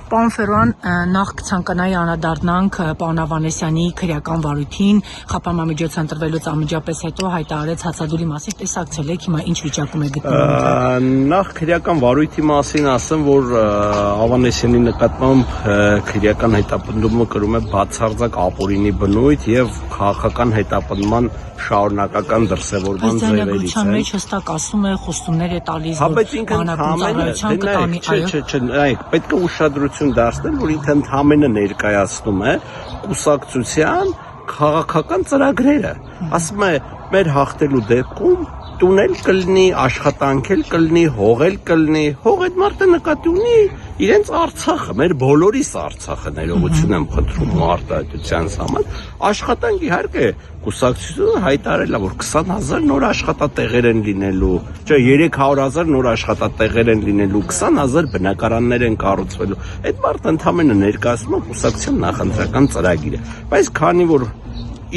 Պարոն Ֆերոյան, նախ կցանկանայի անդրադառնանք պարոն Ավանեսյանի քրեական վարույթին, խափանամիջոցը ընտրվելուց անմիջապես հետո հայտարարեց հացադուլի մասին, տեսակցել եք, հիմա ինչ վիճակում է գտնվում։ Նախ քրեական վարույթի մասին ասեմ, որ Ավանեսյանի նկատմամբ քրեական հետապնդումը կրում է բացարձակ ապօրինի բնույթ եւ քաղաքական հետապնդման շարունակական դրսևորման ձևերից է։ Մեջ հստակ ասում է, խոստումներ է տալիս, որ բանակցության կտանի, այո։ Պետք է ուշադրություն դարձնել, որ ինքը ընդհանրապես ներկայացնում է կուսակցության քաղաքական ծրագրերը։ Ասում է, մեր հաղթելու դեպքում տունել կլինի, աշխատանք էլ կլինի, հող էլ կլինի, հող այդ մարդը նկատի ունի իրենց Արցախը, մեր բոլորիս Արցախը, ներողություն եմ խնդրում արտահայտության համար, աշխատանք իհարկե կուսակցությունը հայտարարել է, որ 20,000 նոր աշխատատեղեր են լինելու, չէ 300,000 նոր աշխատատեղեր են լինելու, 20,000 բնակարաններ են կառուցվելու, այդ մարդը ընդհանրապես ներկայացնում է կուսակցության նախընտրական ծրագիրը, բայց քանի որ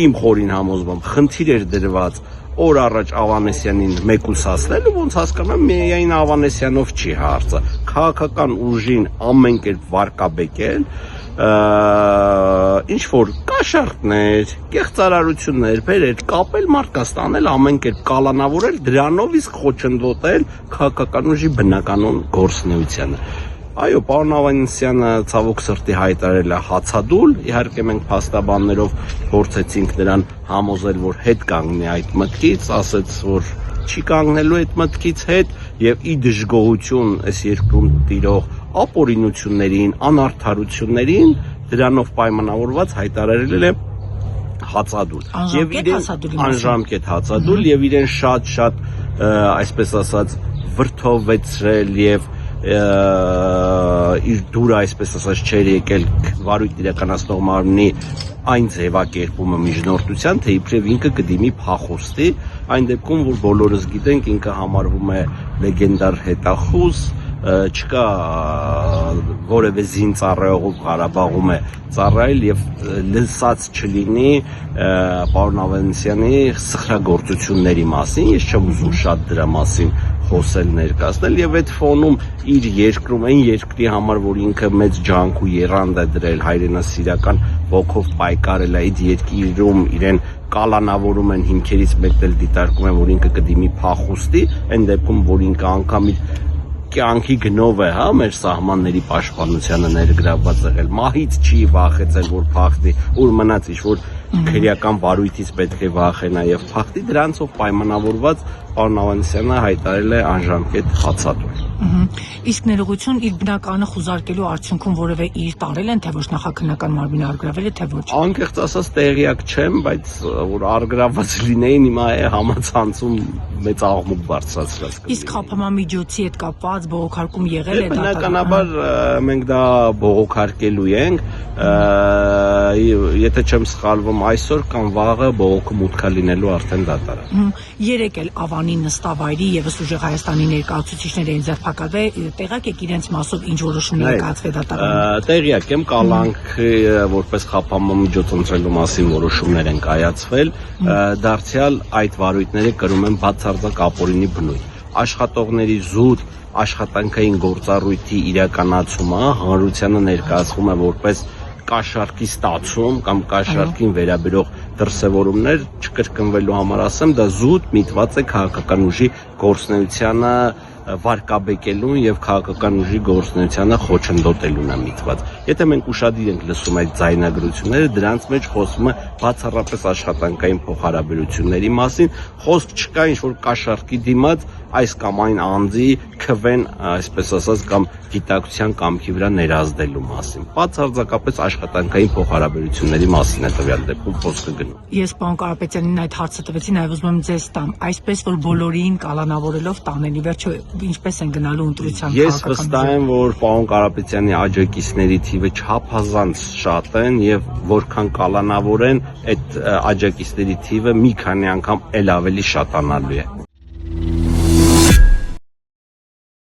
իմ խորին համոզմամբ խնդիր էր դրված օր առաջ Ավանեսյանին մեկուսացնելու, ոնց հասկանում եմ, միայն Ավանեսյանով չի հարցը, քաղաքական ուժին ամեն կերպ վարկաբեկել, ինչ որ կաշառքներ, կեղծարարություններ, բերել, կապել մարդկանց տանել, ամեն կերպ կալանավորել, դրանով իսկ խոչընդոտել քաղաքական ուժի բնականոն գործունեությանը։ Այո, պարոն Ավանեսյանը ցավոք սրտի հայտարարել է հացադուլ, իհարկե մենք փաստաբաններով փորձեցինք նրան համոզել, որ հետ կանգնի այդ մտքից, ասաց, որ չի կանգնելու այդ մտքից հետ եւ ի դժգոհություն այս երկրում տիրող ապօրինություններին, անարդարություններին դրանով պայմանավորված հայտարարել է հացադուլ եւ իրեն անժամկետ հացադուլ եւ իրեն շատ այսպես ասած վրթովեցրել եւ իր դուրը այսպես ասած չէր եկել վարույթ իրականացնող մարմնի այն ձևակերպումը միջնորդության, թե իբրև ինքը կդիմի փախուստի, այն դեպքում, որ բոլորս գիտենք, ինքը համարվում է լեգենդար հետախուզ, չկա որևէ զին ծառայողով Ղարաբաղում է ծառայել եւ լսած չլինի պարոն Ավանեսյանի սխրագործությունների մասին, ես չեմ ուզում շատ դրա մասին խոսել ներկայացնել եւ այդ ֆոնում իր երկրում այն երկրի համար, որ ինքը մեծ ջանք ու եռանդ է դրել հայրենասիրական ոգով պայքարել է այդ երկիրում իրեն կալանավորում են հիմքերից մեկն էլ դիտարկում են, որ ինքը կդիմի փախուստի, այն դեպքում, որ ինքը անգամ իր կյանքի գնով է, հա, մեր սահմանների պաշտպանությանը ներգրավված եղել, մահից չի վախեցել, որ փախտի, ուր մնաց ինչ որ քրեական վարույթից պետք է վախենա եւ փախտի, դրանցով պայմանավորված պարոն Ավանեսյանը հայտարարել է անժամկետ հացադուլ։ Իսկ ներողություն իր բնականը խուզարկելու արդյունքում որևէ իր տարել են, թե ոչ նախաքննական մարմինը առգրավել է, թե ոչ։ Անկեղծ ասած տեղյակ չեմ, բայց որ առգրավված լինեին հիմա է համացանցում մեծ աղմուկ բարձրացրած։ Իսկ խափամամիջոցի հետ կապված բողոքարկում եղել է դա։ Բնականաբար մենք դա բողոքարկելու ենք, եթե չեմ սխալվում այսօր կամ վաղը բողոքը մուտքա լինելու արդեն դատարան։ Երեկ էլ Ավանի նստավայրի եւս ուժեղ Հայաստանի ներկայացուցիչներ էին ձերբակալվել, տեղյակ եք իրենց մասով ինչ որոշում ներկայացվել դատարանում։ Տեղյակ եմ, կալանքի որպես խափամամիջոց ընտրելու մասին որոշումներ են կայացվել, դարձյալ այդ վարույթները կրում են բացարձակ ապօրինի բնույթ։ Աշխատողների զուտ աշխատանքային գործառույթի իրականացումը հանրությանը ներկայացվում է որպես կաշառքի ստացում կամ կաշառքին վերաբերող դրսևորումներ չկրկնվելու համար ասեմ, դա զուտ միտված է քաղաքական ուժի գործունեությանը վարկաբեկելուն եւ քաղաքական ուժի գործունեությանը խոչընդոտելուն է միտված։ Եթե մենք ուշադիր ենք լսում այդ ձայնագրությունները, դրանց մեջ խոսվում է բացառապես աշխատանքային փոխհարաբերությունների մասին, խոսք չկա ինչ որ կաշառքի դիմաց այս կամ այն անձի քվեն, այսպես ասած, կամ գիտակցության կամքի վրա ներազդելու մասին։ Բացարձակապես աշխատանքային փոխհարաբերությունների մասին է տվյալ դեպքում խոսքը գնում։ Ես պարոն Կարապետյանին այդ հարցը տվեցի, նաև ուզում եմ ձեզ տամ, այսպես որ բոլորին կալանավորելով տանելի վերջո ինչպես են գնալու ընտրության։ Ես վստահ եմ, որ պարոն Կարապետյանի աջակիցների թիվը չափազանց շատ են եւ որքան կալանավորեն, այդ աջակիցների թիվը մի քանի անգամ էլ ավելի շատանալու է։